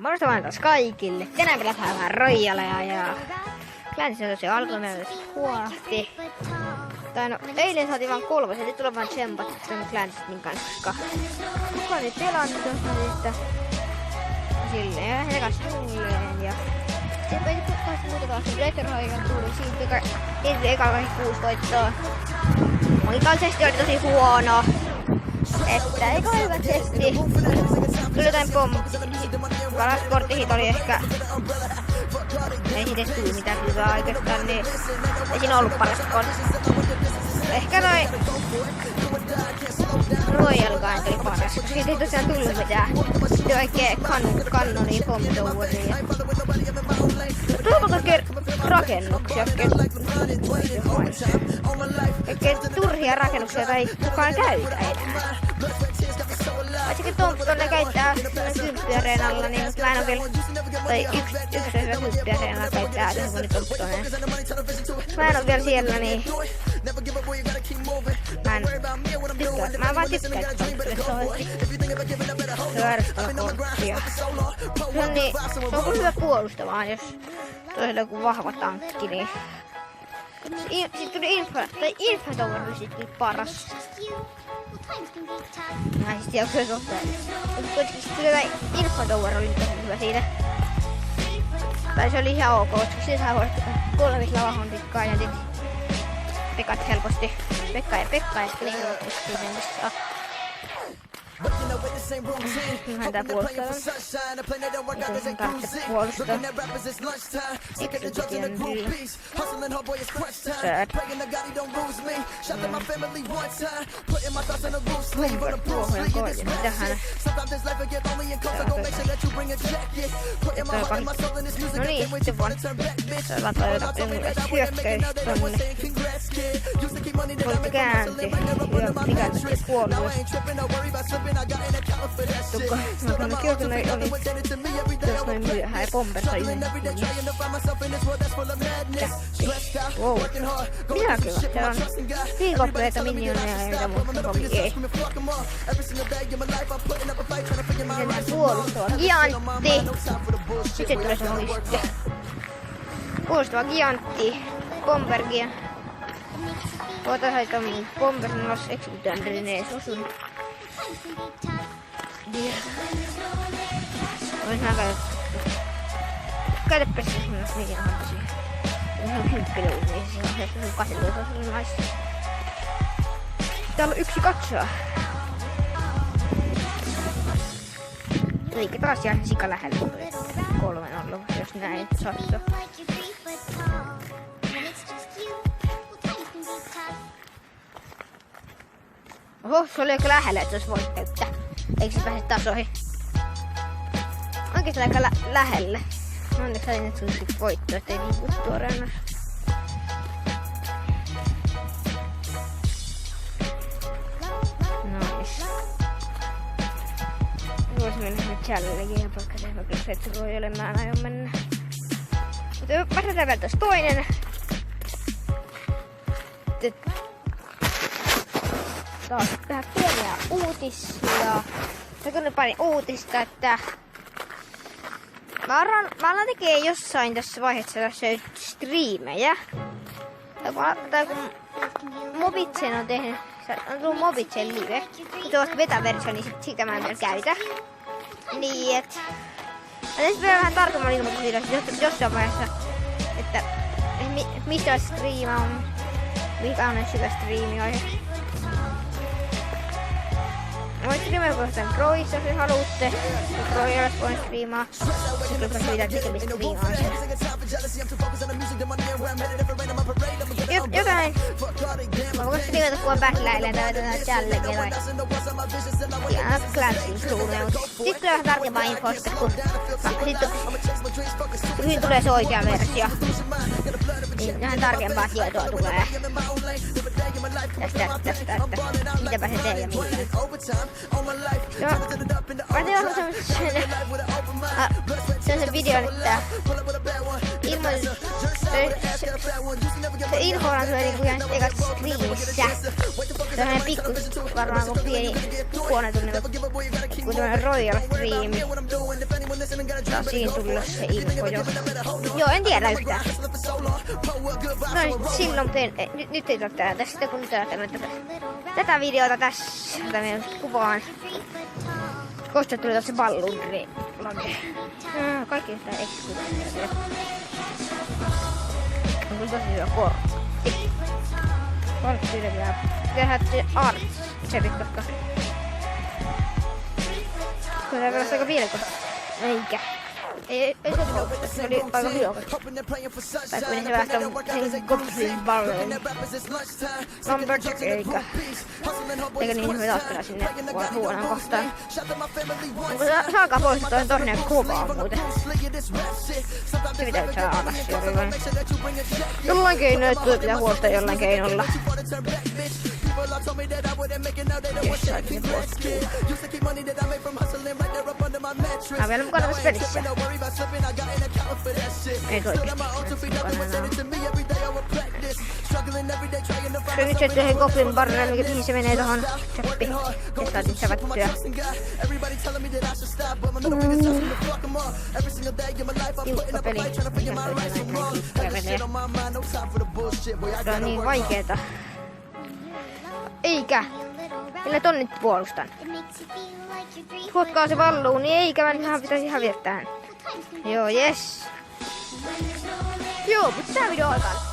Morjesta vaan taas kaikille. Tänään pelataan vähän Royalea ja Clancyssa se alkoi meillä huonosti. Tai no, eilen saatiin vaan 3, ja nyt tulee vaan tsempat tämän Clancysin kanssa, koska kukaan ei pelannut tuosta silleen. Ja he kanssa tulleen ja sitten ei kukaan muuta taas. Battle Royale tuli siitä, joka eka 6 voittoa. Monikaisesti oli tosi huono. Että eikä ole hyvä testi. Tuli jotain paras korttihit oli ehkä. Ei siitä tuli mitään hyvää oikeastaan, niin ei siinä ollut paras kortti. Ehkä noin Royalkaan tuli paras, koska siitä ei tosiaan tullut mitään. Sitten oikee kannoni pomtovuosia. Tuliko kaikkea rakennuksia? Kaikkea turhia rakennuksia, joita ei kukaan käytä enää. Vaikka tuonne käyttää kylpyareenalla, niin mä en oo vielä, tai yksi kylpyareenalla käyttää, kun nyt on tuonne. Mä en oo vielä siellä, niin mä vaan tykkään, että se on värstalla korttia. Se on hyvä puolustamaan, jos toisella joku vahva tankki, niin sitten tuli Infra Tower tuli paras. Mä siis tiedä, kyllä kohtaa. Mutta kuitenkin kyllä Infra Tower oli tosi hyvä siinä. Tai se oli ihan ok, koska siinä saa voida 3 lavahon tikkaan ja Pekat helposti. Pekka ja niin helposti mennessä. Vähän tää puolustaa. Miten tarvitse puolustaa. Exotian hyvin. Sad. Homper tuohon kohdin. Mitähän? No niin, sitten vaan. Saadaan toivota hyökkäys tonne. Voitte käänti. Mikä sitten puolue. Tukka, mä kyllä noi oli, jos noin myöhään ja pompersa yhden. Wow. Minä kyllä, siellä on viikopleita minioneja ja mitä muuta komi ei. Sen puolustava giantti. Sitten tulee se ohi sitten. Puolustava giantti. Bombergia. Voitais aika bomberin los executanderin ees osun. Voin nähdä, käytäpä se semmoista liian hampaisia. Ihan hymppelyitä, niin se on se 12 on naista. Täällä on yksi katsoa. Eikä taas jää sika lähellä. 3-0, jos näin sattuu. Oho, se oli aika lähellä, että jos voit käyttää. Eikö se pääse tasoihin? Oikeesti aika lähellä. Onneksi sain nyt sun voittoa, ettei niin kuttu areenassa. Nois. Voisi mennä nyt challengein ja vaikka tehdä kyllä se, että voi ole mä aion mennä. Mutta pääsetään vielä taas toinen. Taas vähän pieniä uutisia. Nyt pari uutista, että mä alan tekee jossain tässä vaiheessa sellaisia striimejä. Tai kun Mobitsen on tehnyt, on tullut Mobitsen live. Kun se on beta-versio, niin sitä mä en vielä käytä. Niin et... Mä tein vielä vähän tarkemmin ilmoitus jossain vaiheessa, että mistä striima on, mikä on hyvä striimiaihe. Voin striimaa kohtaan Croissa, jos haluatte. Croissa voin striimaa. Sitten kun siitä tekemistä striimaa sen. Jotain. Mä voin striimata kun on backläillä tai jotain challengeja tai... Ja Clancyn suunnilleen. Sitten tulee vähän tarkempaa infoa sitten kun... Sitten tulee se oikea versio. Niin vähän tarkempaa tietoa tulee. Tästä, että mitäpä se tee ja mitä. Joo, mä tein semmosen videon, että ilmoitus... Se infohan tulee niinku ihan ekasta screenissä. Se on pikku, varmaan kuin pieni huonetunni, kun tämmönen Royal Stream. Taas siinä tullut se info jo. Joo, en tiedä yhtään. No niin, silloin nyt ei ole tästä, kun nyt tätä videota tässä, jota minä nyt kuvaan. Koska tuli se ballunri lage. Kaikki sitä eksklusiivisia. On kyllä tosi hyvä kortti. Kortti yritetään tehdä artserit, koska tämä pelasi aika vilkosta. Eikä. Ei se vilkosta, se oli aika vilkosta. Tai kun se vähän sen Goblin Barrel. Number 2, eikä niin hyvä taas pelaa sinne huonaan kohtaan. Saakaa pois, toi on tosiaan kovaa muuten. Se pitää nyt saada alas jollain. Jollain keinoin, että tuo pitää huolta jollain keinolla. Mä vielä mukana tässä pelissä. Ei oikeesti mukana. Nyt se tehee Goblin Barrel, mihin se menee tohon chappiin. Ja saatiin sävättyä. Tiukka peli. Se on niin vaikeeta. Eikä! Millä ton nyt puolustan? Tuotkaa se valluun, niin eikä mä nyt pitäisi häviä tähän. Joo, jes. Joo, mutta tää video alkaa.